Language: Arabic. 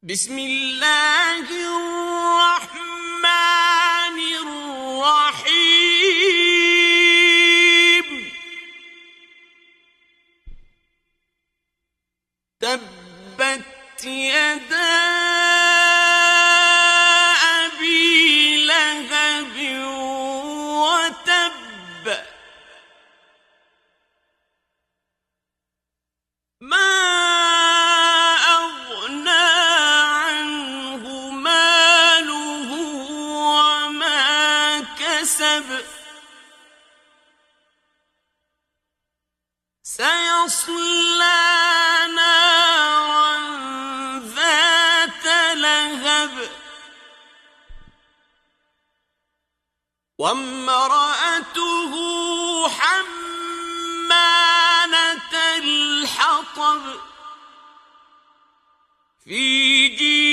بسم الله الرحمن الرحيم تبت يدا أبي لهب وتب ما أغنى عنه ماله وما كسب سيصلى نارا ذات لهب وامرأته حمالة الحطب في جيدها